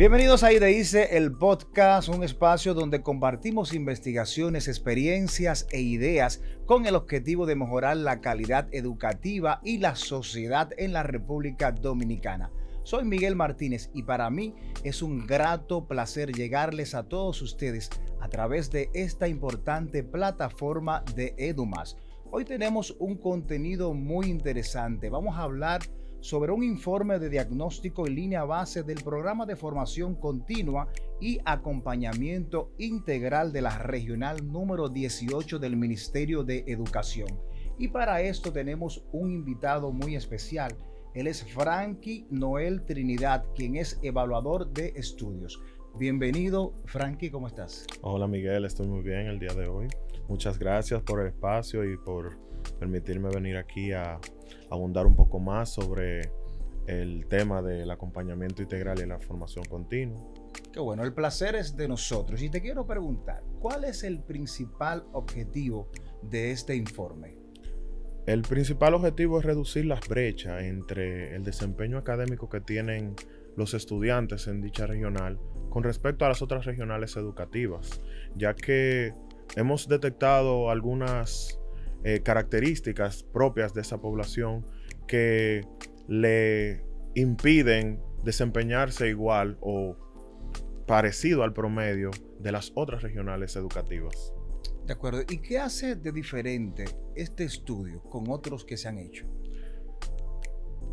Bienvenidos a IDICE, el podcast, un espacio donde compartimos investigaciones, experiencias e ideas con el objetivo de mejorar la calidad educativa y la sociedad en la República Dominicana. Soy Miguel Martínez y para mí es un grato placer llegarles a todos ustedes a través de esta importante plataforma de EduMás. Hoy tenemos un contenido muy interesante. Vamos a hablar sobre un informe de diagnóstico en línea base del programa de formación continua y acompañamiento integral de la regional número 18 del Ministerio de Educación. Y para esto tenemos un invitado muy especial. Él es Frankie Noel Trinidad, quien es evaluador de estudios. Bienvenido, Frankie, ¿cómo estás? Hola, Miguel, estoy muy bien el día de hoy. Muchas gracias por el espacio y por permitirme venir aquí a abundar un poco más sobre el tema del acompañamiento integral y la formación continua. Qué bueno, el placer es de nosotros. Y te quiero preguntar, ¿cuál es el principal objetivo de este informe? El principal objetivo es reducir las brechas entre el desempeño académico que tienen los estudiantes en dicha regional con respecto a las otras regionales educativas, ya que hemos detectado algunas características propias de esa población que le impiden desempeñarse igual o parecido al promedio de las otras regionales educativas. De acuerdo. ¿Y qué hace de diferente este estudio con otros que se han hecho?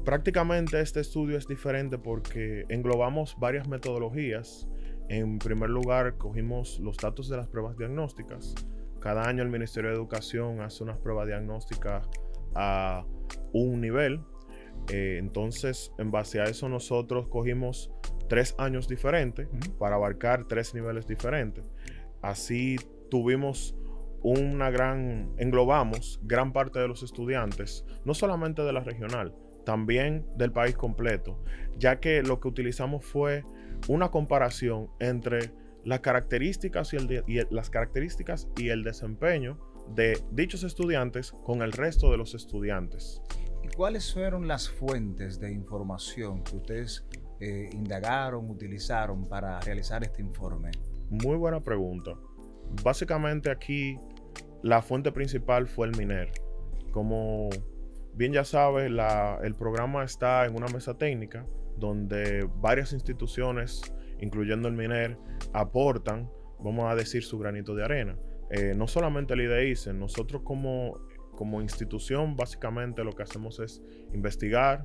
Prácticamente este estudio es diferente porque englobamos varias metodologías. En primer lugar, cogimos los datos de las pruebas diagnósticas. Cada año el Ministerio de Educación hace unas pruebas diagnósticas a un nivel. Entonces, en base a eso, nosotros cogimos 3 años diferentes para abarcar 3 niveles diferentes. Así englobamos gran parte de los estudiantes, no solamente de la regional, también del país completo, ya que lo que utilizamos fue una comparación entre las características y el desempeño de dichos estudiantes con el resto de los estudiantes. ¿Y cuáles fueron las fuentes de información que ustedes indagaron, utilizaron para realizar este informe? Muy buena pregunta. Básicamente aquí la fuente principal fue el MINER. Como bien ya sabes, el programa está en una mesa técnica donde varias instituciones, incluyendo el MINER, aportan, vamos a decir, su granito de arena. No solamente el IDICE, nosotros como institución básicamente lo que hacemos es investigar,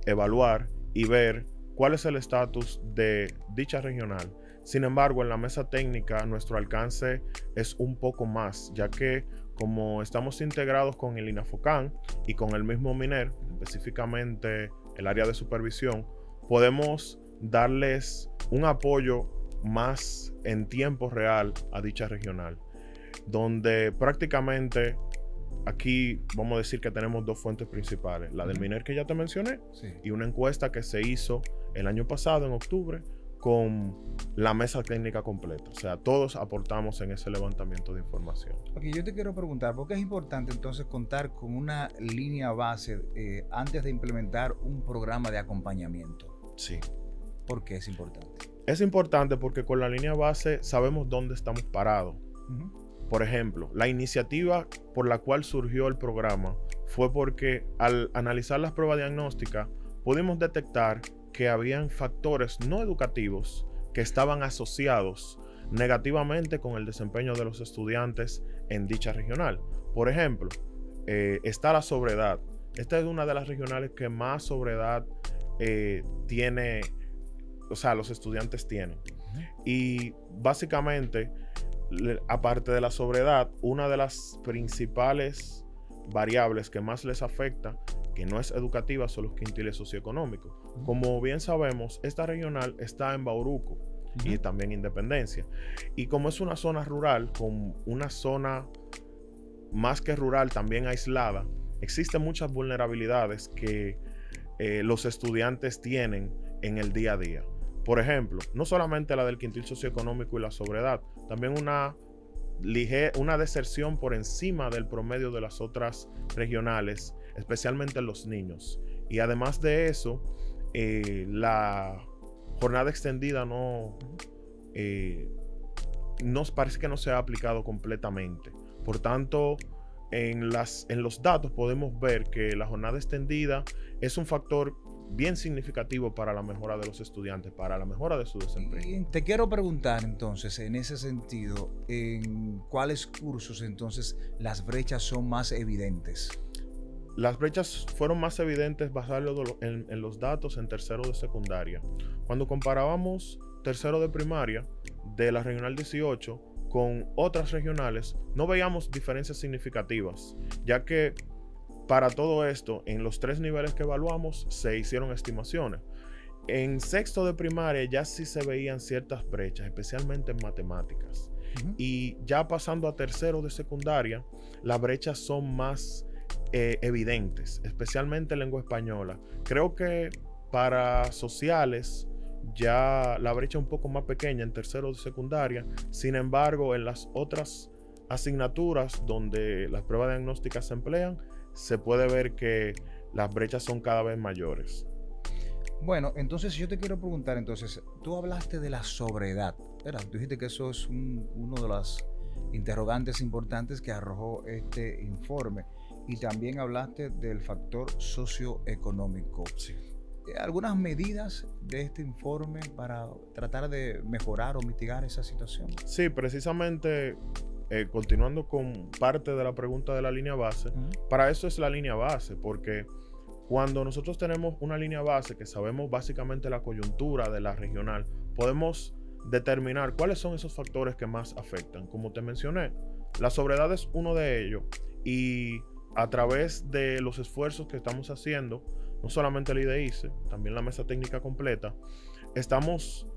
evaluar y ver cuál es el estatus de dicha regional. Sin embargo, en la mesa técnica nuestro alcance es un poco más, ya que como estamos integrados con el INAFOCAN y con el mismo MINER, específicamente el área de supervisión, podemos darles un apoyo más en tiempo real a dicha regional, donde prácticamente aquí vamos a decir que tenemos 2 fuentes principales, la del MINER que ya te mencioné, Sí. y una encuesta que se hizo el año pasado en octubre con la mesa técnica completa. O sea, todos aportamos en ese levantamiento de información. Ok, yo te quiero preguntar, ¿por qué es importante entonces contar con una línea base antes de implementar un programa de acompañamiento? Sí. ¿Por qué es importante? Es importante porque con la línea base sabemos dónde estamos parados. Por ejemplo, la iniciativa por la cual surgió el programa fue porque al analizar las pruebas diagnósticas pudimos detectar que habían factores no educativos que estaban asociados negativamente con el desempeño de los estudiantes en dicha regional. Por ejemplo, está la sobredad. Esta es una de las regionales que más sobredad los estudiantes tienen. Y básicamente, aparte de la sobredad, una de las principales variables que más les afecta, que no es educativa, son los quintiles socioeconómicos. Como bien sabemos, esta regional está en Bauruco y también Independencia. Y como es una zona rural, con una zona más que rural también aislada, existen muchas vulnerabilidades que los estudiantes tienen en el día a día. Por ejemplo, no solamente la del quintil socioeconómico y la sobredad, también una deserción por encima del promedio de las otras regionales, especialmente en los niños. Y además de eso, jornada extendida nos parece que no se ha aplicado completamente. Por tanto, en los datos podemos ver que la jornada extendida es un factor bien significativo para la mejora de los estudiantes, para la mejora de su desempeño. Y te quiero preguntar entonces, en ese sentido, ¿en cuáles cursos entonces las brechas son más evidentes? Las brechas fueron más evidentes basado en los datos en tercero de secundaria. Cuando comparábamos tercero de primaria de la regional 18 con otras regionales, no veíamos diferencias significativas, ya que para todo esto, en los 3 niveles que evaluamos, se hicieron estimaciones. En sexto de primaria ya sí se veían ciertas brechas, especialmente en matemáticas. Y ya pasando a tercero de secundaria, las brechas son más evidentes, especialmente en lengua española. Creo que para sociales ya la brecha es un poco más pequeña en tercero de secundaria. Sin embargo, en las otras asignaturas donde las pruebas diagnósticas se emplean, se puede ver que las brechas son cada vez mayores. Bueno, entonces yo te quiero preguntar, entonces, tú hablaste de la sobreedad, ¿verdad? Tú dijiste que eso es uno de los interrogantes importantes que arrojó este informe, y también hablaste del factor socioeconómico. Sí. ¿Algunas medidas de este informe para tratar de mejorar o mitigar esa situación? Sí, precisamente continuando con parte de la pregunta de la línea base, para eso es la línea base, porque cuando nosotros tenemos una línea base que sabemos básicamente la coyuntura de la regional, podemos determinar cuáles son esos factores que más afectan. Como te mencioné, la sobredad es uno de ellos, y a través de los esfuerzos que estamos haciendo, no solamente el IDICE, también la mesa técnica completa, estamos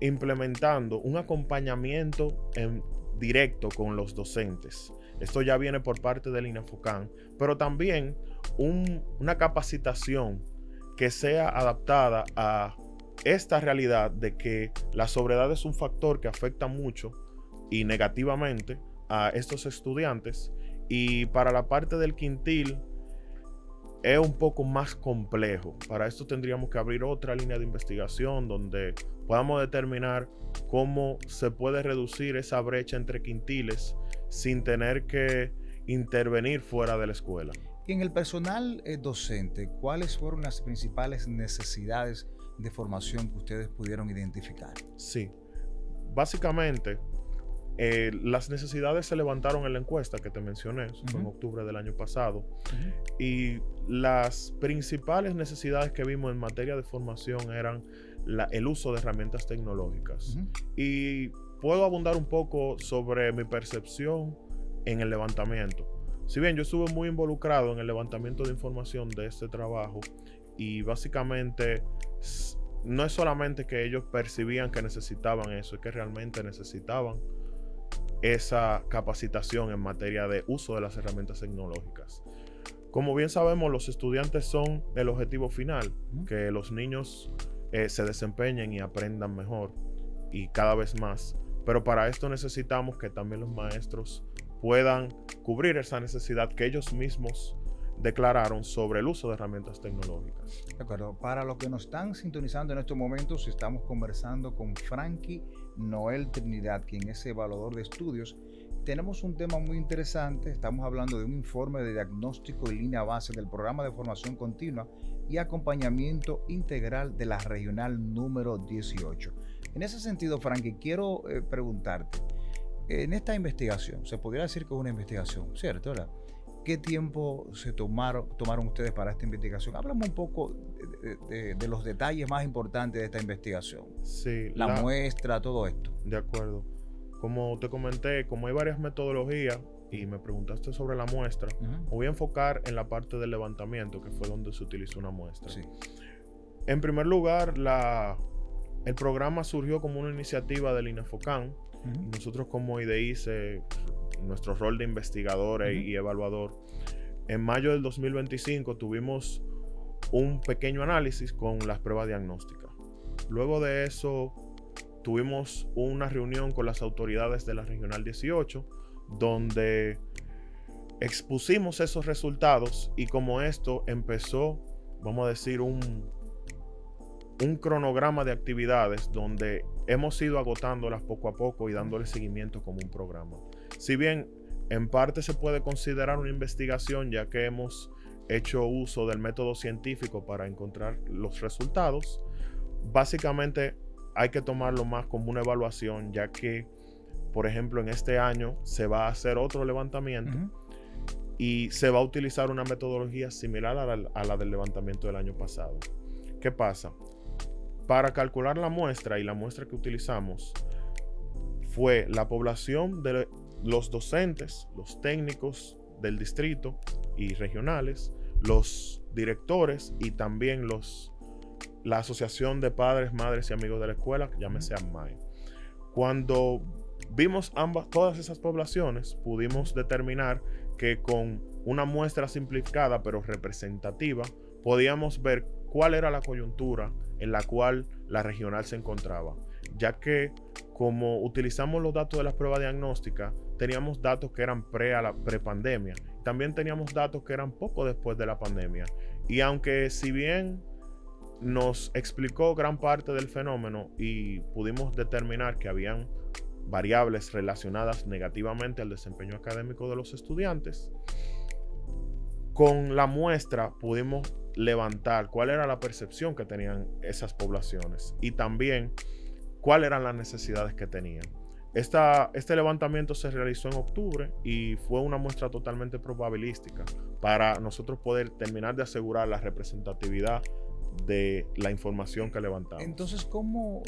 implementando un acompañamiento directo con los docentes. Esto ya viene por parte del INAFOCAN, pero también una capacitación que sea adaptada a esta realidad de que la sobredad es un factor que afecta mucho y negativamente a estos estudiantes, y para la parte del quintil es un poco más complejo. Para esto tendríamos que abrir otra línea de investigación donde podamos determinar cómo se puede reducir esa brecha entre quintiles sin tener que intervenir fuera de la escuela. Y en el personal docente, ¿cuáles fueron las principales necesidades de formación que ustedes pudieron identificar? Sí, básicamente las necesidades se levantaron en la encuesta que te mencioné, fue en octubre del año pasado, y las principales necesidades que vimos en materia de formación eran el uso de herramientas tecnológicas. Y puedo abundar un poco sobre mi percepción en el levantamiento. Si bien yo estuve muy involucrado en el levantamiento de información de este trabajo, y básicamente no es solamente que ellos percibían que necesitaban eso, es que realmente necesitaban esa capacitación en materia de uso de las herramientas tecnológicas. Como bien sabemos, los estudiantes son el objetivo final, que los niños se desempeñen y aprendan mejor y cada vez más. Pero para esto necesitamos que también los maestros puedan cubrir esa necesidad que ellos mismos declararon sobre el uso de herramientas tecnológicas. De acuerdo. Para los que nos están sintonizando en estos momentos, estamos conversando con Frankie Noel Trinidad, quien es evaluador de estudios. Tenemos un tema muy interesante. Estamos hablando de un informe de diagnóstico y línea base del programa de formación continua y acompañamiento integral de la regional número 18. En ese sentido, Frankie, quiero preguntarte, en esta investigación, se podría decir que es una investigación, ¿cierto? ¿Verdad? ¿Qué tiempo se tomaron ustedes para esta investigación? Háblame un poco de los detalles más importantes de esta investigación. Sí, la muestra, todo esto. De acuerdo. Como te comenté, como hay varias metodologías y me preguntaste sobre la muestra, me voy a enfocar en la parte del levantamiento, que fue donde se utilizó una muestra. Sí. En primer lugar, el programa surgió como una iniciativa del INAFOCAN. Nosotros como IDICE, nuestro rol de investigador y evaluador, en mayo del 2025 tuvimos un pequeño análisis con las pruebas diagnósticas. Luego de eso tuvimos una reunión con las autoridades de la Regional 18 donde expusimos esos resultados, y como esto empezó, vamos a decir, un cronograma de actividades donde hemos ido agotándolas poco a poco y dándole seguimiento como un programa. Si bien en parte se puede considerar una investigación, ya que hemos hecho uso del método científico para encontrar los resultados, básicamente hay que tomarlo más como una evaluación, ya que, por ejemplo, en este año se va a hacer otro levantamiento y se va a utilizar una metodología similar a la del levantamiento del año pasado. ¿Qué pasa? Para calcular la muestra, y la muestra que utilizamos fue la población de los docentes, los técnicos del distrito y regionales, los directores y también la Asociación de Padres, Madres y Amigos de la Escuela, llámese AMMAE. Cuando vimos todas esas poblaciones, pudimos determinar que con una muestra simplificada pero representativa, podíamos ver cuál era la coyuntura en la cual la regional se encontraba, ya que como utilizamos los datos de las pruebas diagnósticas, teníamos datos que eran pre-pandemia. También teníamos datos que eran poco después de la pandemia. Y aunque si bien nos explicó gran parte del fenómeno y pudimos determinar que habían variables relacionadas negativamente al desempeño académico de los estudiantes, con la muestra pudimos levantar cuál era la percepción que tenían esas poblaciones y también cuáles eran las necesidades que tenían. Este levantamiento se realizó en octubre y fue una muestra totalmente probabilística para nosotros poder terminar de asegurar la representatividad de la información que levantamos. Entonces, ¿cómo,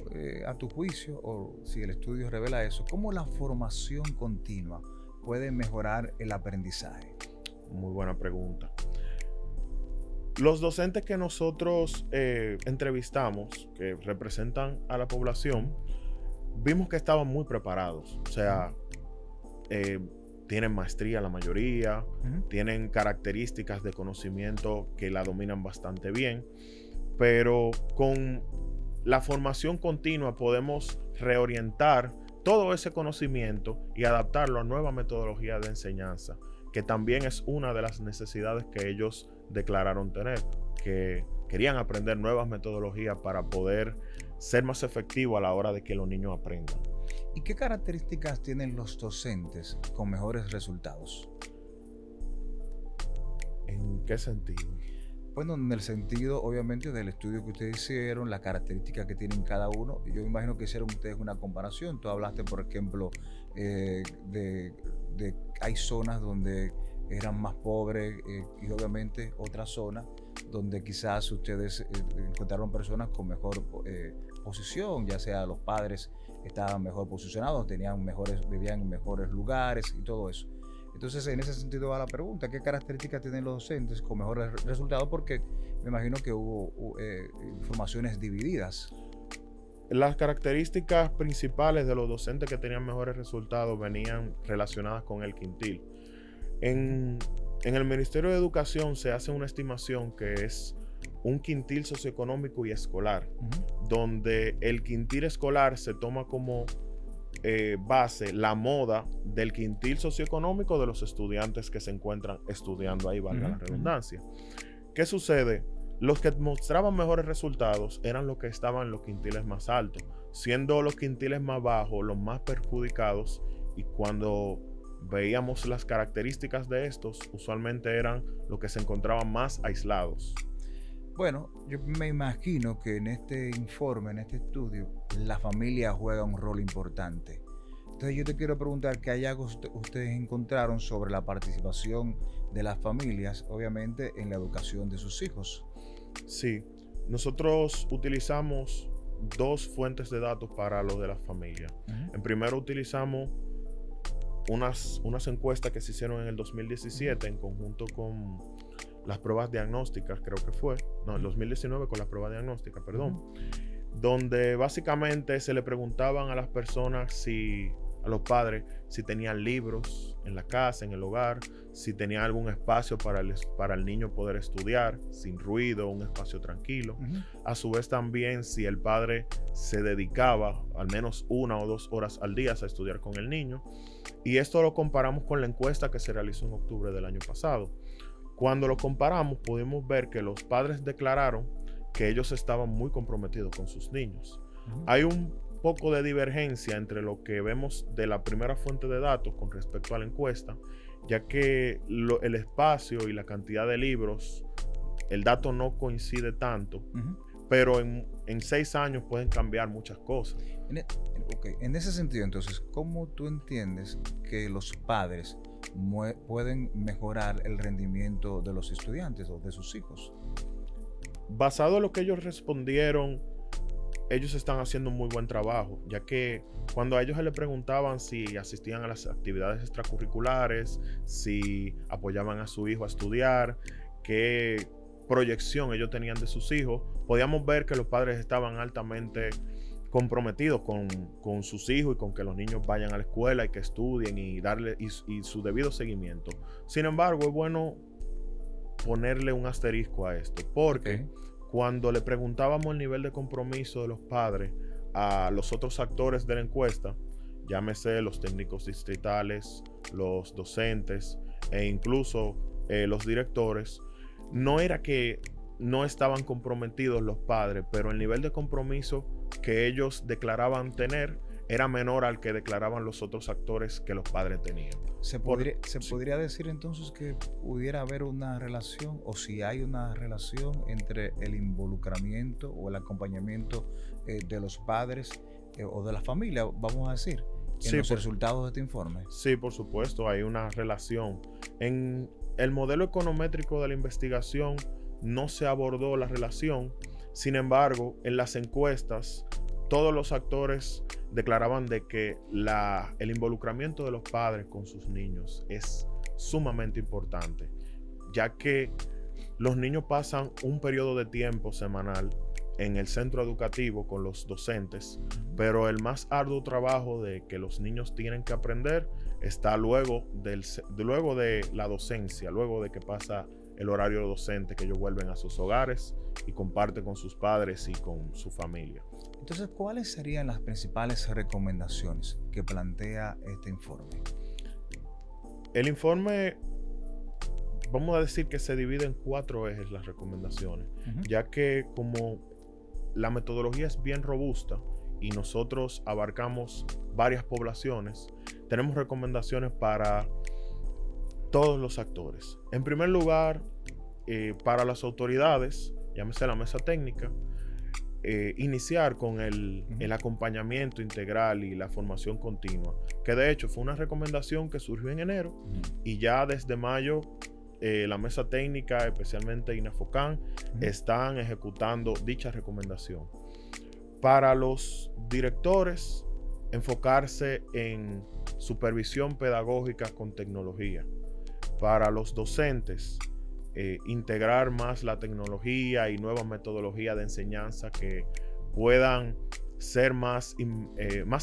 a tu juicio, o si el estudio revela eso, cómo la formación continua puede mejorar el aprendizaje? Muy buena pregunta. Los docentes que nosotros entrevistamos, que representan a la población, vimos que estaban muy preparados. O sea, tienen maestría la mayoría, tienen características de conocimiento que la dominan bastante bien, pero con la formación continua podemos reorientar todo ese conocimiento y adaptarlo a nuevas metodologías de enseñanza, que también es una de las necesidades que ellos declararon tener, que querían aprender nuevas metodologías para poder ser más efectivos a la hora de que los niños aprendan. ¿Y qué características tienen los docentes con mejores resultados? ¿En qué sentido? Bueno, en el sentido, obviamente, del estudio que ustedes hicieron, las características que tienen cada uno. Yo me imagino que hicieron ustedes una comparación. Tú hablaste, por ejemplo, hay zonas donde eran más pobres y obviamente otras zonas donde quizás ustedes encontraron personas con mejor posición, ya sea los padres estaban mejor posicionados, vivían en mejores lugares y todo eso. Entonces, en ese sentido va la pregunta, ¿qué características tienen los docentes con mejores resultados? Porque me imagino que hubo formaciones divididas. Las características principales de los docentes que tenían mejores resultados venían relacionadas con el quintil. En el Ministerio de Educación se hace una estimación que es un quintil socioeconómico y escolar, donde el quintil escolar se toma como base la moda del quintil socioeconómico de los estudiantes que se encuentran estudiando ahí, valga la redundancia. ¿Qué sucede? Los que mostraban mejores resultados eran los que estaban en los quintiles más altos, siendo los quintiles más bajos los más perjudicados, y cuando veíamos las características de estos, usualmente eran los que se encontraban más aislados. Bueno, yo me imagino que en este informe, en este estudio, la familia juega un rol importante. Entonces yo te quiero preguntar qué hallazgos ustedes encontraron sobre la participación de las familias, obviamente, en la educación de sus hijos. Sí, nosotros utilizamos dos fuentes de datos para lo de las familias. En primero utilizamos unas encuestas que se hicieron en el 2017 en conjunto con las pruebas diagnósticas, creo que fue, no, el 2019 con las pruebas diagnósticas, perdón, donde básicamente se le preguntaban a las personas, a los padres, si tenían libros en la casa, en el hogar, si tenían algún espacio para el niño poder estudiar sin ruido, un espacio tranquilo. A su vez también si el padre se dedicaba al menos 1 o 2 horas al día a estudiar con el niño. Y esto lo comparamos con la encuesta que se realizó en octubre del año pasado. Cuando lo comparamos, pudimos ver que los padres declararon que ellos estaban muy comprometidos con sus niños. Ujú. Hay un poco de divergencia entre lo que vemos de la primera fuente de datos con respecto a la encuesta, ya que el espacio y la cantidad de libros, el dato no coincide tanto, Ujú. pero en 6 años pueden cambiar muchas cosas. Ok, en ese sentido, entonces, ¿cómo tú entiendes que los padres pueden mejorar el rendimiento de los estudiantes o de sus hijos? Basado en lo que ellos respondieron, ellos están haciendo un muy buen trabajo, ya que cuando a ellos se les preguntaban si asistían a las actividades extracurriculares, si apoyaban a su hijo a estudiar, qué proyección ellos tenían de sus hijos, podíamos ver que los padres estaban altamente comprometidos con sus hijos y con que los niños vayan a la escuela y que estudien y darle y su debido seguimiento. Sin embargo, es bueno ponerle un asterisco a esto, porque cuando le preguntábamos el nivel de compromiso de los padres a los otros actores de la encuesta, llámese los técnicos distritales, los docentes e incluso los directores, no era que no estaban comprometidos los padres, pero el nivel de compromiso que ellos declaraban tener era menor al que declaraban los otros actores que los padres tenían. ¿Se podría decir entonces que pudiera haber una relación, o si hay una relación entre el involucramiento o el acompañamiento de los padres o de la familia, vamos a decir, en los resultados de este informe? Sí, por supuesto, hay una relación. En el modelo econométrico de la investigación no se abordó la relación. Sin embargo, en las encuestas, todos los actores declaraban de que el involucramiento de los padres con sus niños es sumamente importante, ya que los niños pasan un periodo de tiempo semanal en el centro educativo con los docentes, pero el más arduo trabajo de que los niños tienen que aprender está luego de la docencia, luego de que pasa el horario docente, que ellos vuelven a sus hogares y comparten con sus padres y con su familia. Entonces, ¿cuáles serían las principales recomendaciones que plantea este informe? El informe, vamos a decir que se divide en 4 ejes las recomendaciones, ya que como la metodología es bien robusta y nosotros abarcamos varias poblaciones, tenemos recomendaciones para todos los actores. En primer lugar, para las autoridades, llámese la mesa técnica, iniciar con el acompañamiento integral y la formación continua, que de hecho fue una recomendación que surgió en enero y ya desde mayo la mesa técnica, especialmente INAFOCAN, están ejecutando dicha recomendación. Para los directores, enfocarse en supervisión pedagógica con tecnología. Para los docentes, integrar más la tecnología y nuevas metodologías de enseñanza que puedan ser más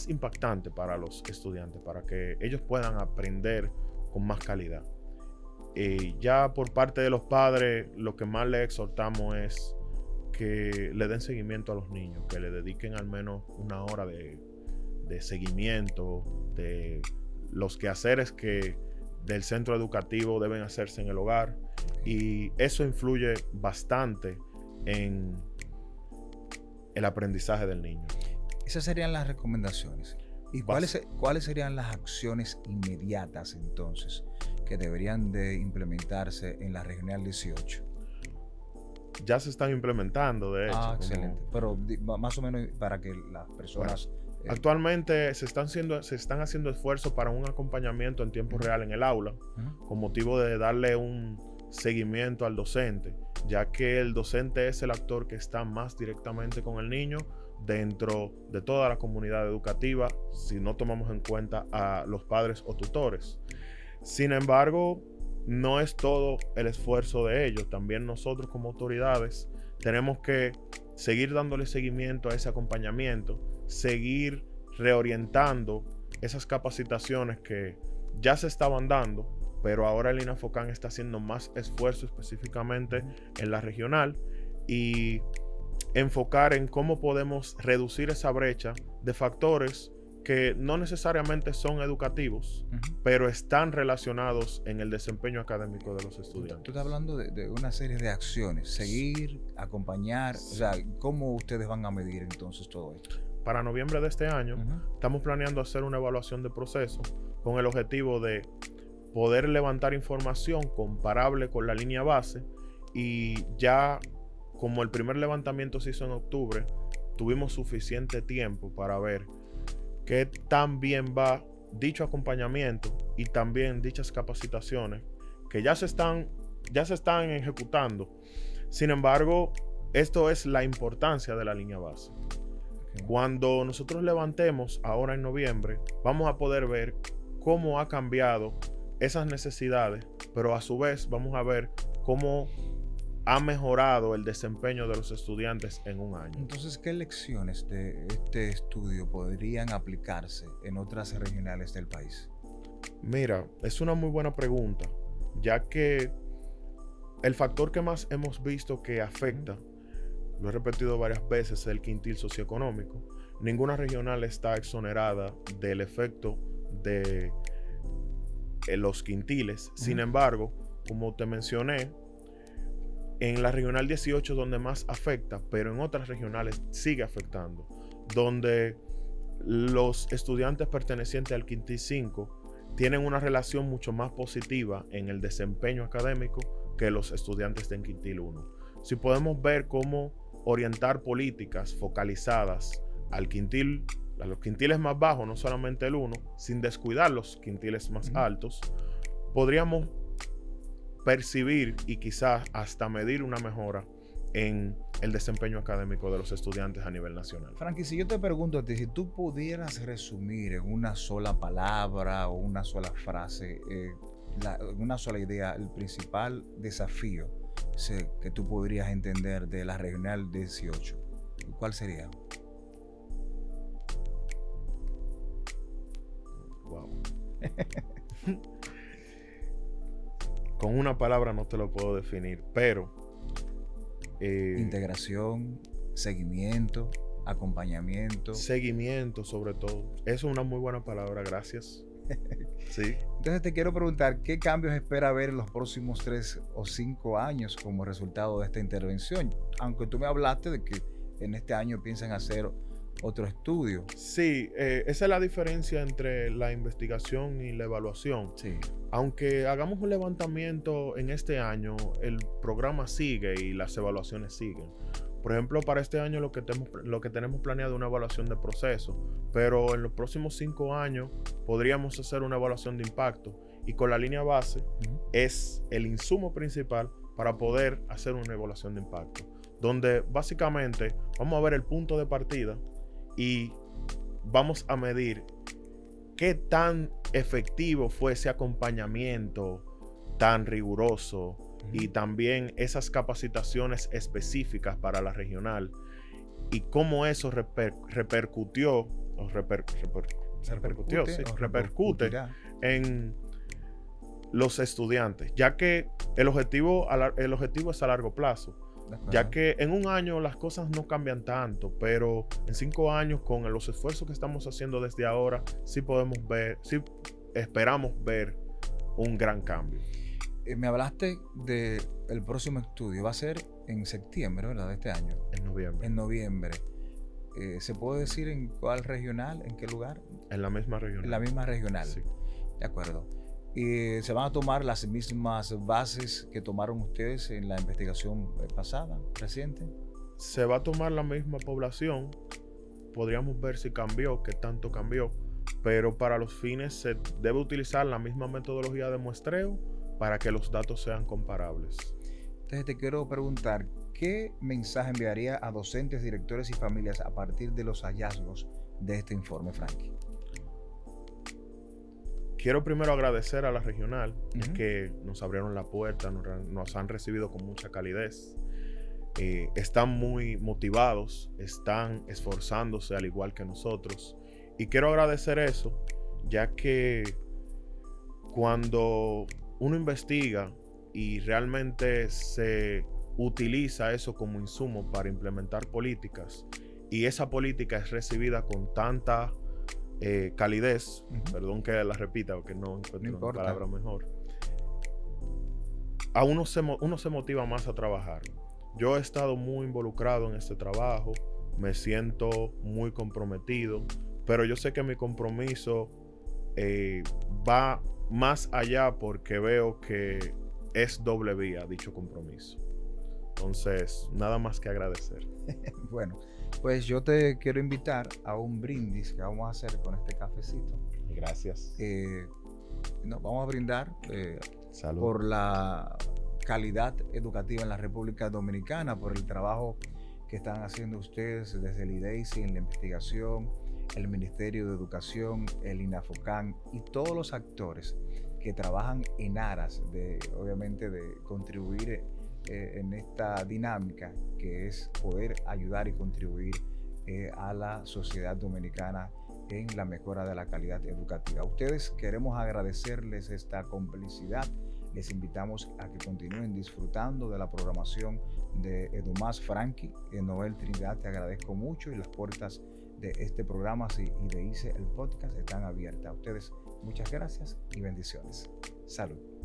impactantes para los estudiantes, para que ellos puedan aprender con más calidad. Ya por parte de los padres, lo que más les exhortamos es que le den seguimiento a los niños, que le dediquen al menos 1 hora de seguimiento, de los quehaceres que del centro educativo deben hacerse en el hogar, y eso influye bastante en el aprendizaje del niño. Esas serían las recomendaciones. ¿Y cuáles serían las acciones inmediatas entonces que deberían de implementarse en la Regional 18? Ya se están implementando, de hecho. Excelente. Pero más o menos para que las personas... Actualmente se están haciendo esfuerzos para un acompañamiento en tiempo real en el aula, con motivo de darle un seguimiento al docente, ya que el docente es el actor que está más directamente con el niño dentro de toda la comunidad educativa, si no tomamos en cuenta a los padres o tutores. Sin embargo, no es todo el esfuerzo de ellos. También nosotros como autoridades tenemos que seguir dándole seguimiento a ese acompañamiento, seguir reorientando esas capacitaciones que ya se estaban dando, pero ahora el INAFOCAN está haciendo más esfuerzo específicamente en la regional y enfocar en cómo podemos reducir esa brecha de factores que no necesariamente son educativos, pero están relacionados en el desempeño académico de los estudiantes. Tú estás hablando de una serie de acciones, seguir, acompañar, o sea, ¿cómo ustedes van a medir entonces todo esto? Para noviembre de este año, estamos planeando hacer una evaluación de proceso con el objetivo de poder levantar información comparable con la línea base, y ya como el primer levantamiento se hizo en octubre, tuvimos suficiente tiempo para ver qué tan bien va dicho acompañamiento y también dichas capacitaciones que ya se están ejecutando. Sin embargo, esto es la importancia de la línea base. Okay. Cuando nosotros levantemos ahora en noviembre, vamos a poder ver cómo ha cambiado esas necesidades, pero a su vez vamos a ver cómo ha mejorado el desempeño de los estudiantes en un año. Entonces, ¿qué lecciones de este estudio podrían aplicarse en otras regionales del país? Mira, es una muy buena pregunta, ya que el factor que más hemos visto que afecta, lo he repetido varias veces, es el quintil socioeconómico. Ninguna regional está exonerada del efecto de los quintiles. Sin embargo, como te mencioné, en la regional 18 donde más afecta, pero en otras regionales sigue afectando, donde los estudiantes pertenecientes al quintil 5 tienen una relación mucho más positiva en el desempeño académico que los estudiantes del quintil 1. Si podemos ver cómo orientar políticas focalizadas a los quintiles más bajos, no solamente el 1, sin descuidar los quintiles más altos, podríamos percibir y quizás hasta medir una mejora en el desempeño académico de los estudiantes a nivel nacional. Frankie, si yo te pregunto a ti, si tú pudieras resumir en una sola palabra o una sola frase, en una sola idea, el principal desafío que tú podrías entender de la regional 18, ¿cuál sería? Wow. Con una palabra no te lo puedo definir, pero integración, seguimiento, acompañamiento. Seguimiento, sobre todo. Eso es una muy buena palabra, gracias. Sí. Entonces te quiero preguntar, ¿qué cambios espera ver en los próximos 3 o 5 años como resultado de esta intervención? Aunque tú me hablaste de que en este año piensan hacer otro estudio. Sí, esa es la diferencia entre la investigación y la evaluación. Sí. Aunque hagamos un levantamiento en este año, el programa sigue y las evaluaciones siguen. Por ejemplo, para este año lo que tenemos planeado es una evaluación de proceso, pero en los próximos 5 años podríamos hacer una evaluación de impacto, y con la línea base es el insumo principal para poder hacer una evaluación de impacto, donde básicamente vamos a ver el punto de partida y vamos a medir qué tan efectivo fue ese acompañamiento tan riguroso y también esas capacitaciones específicas para la regional, y cómo eso repercute en los estudiantes, ya que el objetivo es a largo plazo. Ya que en un año las cosas no cambian tanto, pero en 5 años, con los esfuerzos que estamos haciendo desde ahora, sí esperamos ver un gran cambio. Me hablaste del próximo estudio, va a ser en septiembre, ¿verdad? De este año. En noviembre. En noviembre. ¿Se puede decir en cuál regional, en qué lugar? En la misma regional. En la misma regional. Sí. De acuerdo. ¿Y se van a tomar las mismas bases que tomaron ustedes en la investigación pasada, reciente? Se va a tomar la misma población. Podríamos ver si cambió, qué tanto cambió, pero para los fines se debe utilizar la misma metodología de muestreo para que los datos sean comparables. Entonces te quiero preguntar, ¿qué mensaje enviaría a docentes, directores y familias a partir de los hallazgos de este informe, Frankie? Quiero primero agradecer a la regional, que nos abrieron la puerta, nos han recibido con mucha calidez. Están muy motivados, están esforzándose al igual que nosotros. Y quiero agradecer eso, ya que cuando uno investiga y realmente se utiliza eso como insumo para implementar políticas, y esa política es recibida con tanta calidez, perdón que la repita porque no encuentro una palabra mejor, a uno se motiva más a trabajar. Yo he estado muy involucrado en este trabajo, me siento muy comprometido, pero yo sé que mi compromiso va más allá porque veo que es doble vía dicho compromiso. Entonces, nada más que agradecer. Bueno, pues yo te quiero invitar a un brindis que vamos a hacer con este cafecito. Gracias. Nos vamos a brindar Salud. por la calidad educativa en la República Dominicana, por el trabajo que están haciendo ustedes desde el IDEICI en la investigación, el Ministerio de Educación, el INAFOCAN y todos los actores que trabajan en aras de, obviamente, de contribuir en esta dinámica que es poder ayudar y contribuir a la sociedad dominicana en la mejora de la calidad educativa. A ustedes queremos agradecerles esta complicidad. Les invitamos a que continúen disfrutando de la programación de Edumás Franqui. Noel Trinidad, te agradezco mucho y las puertas de este programa y de ICE el podcast están abiertas. A ustedes muchas gracias y bendiciones. Salud.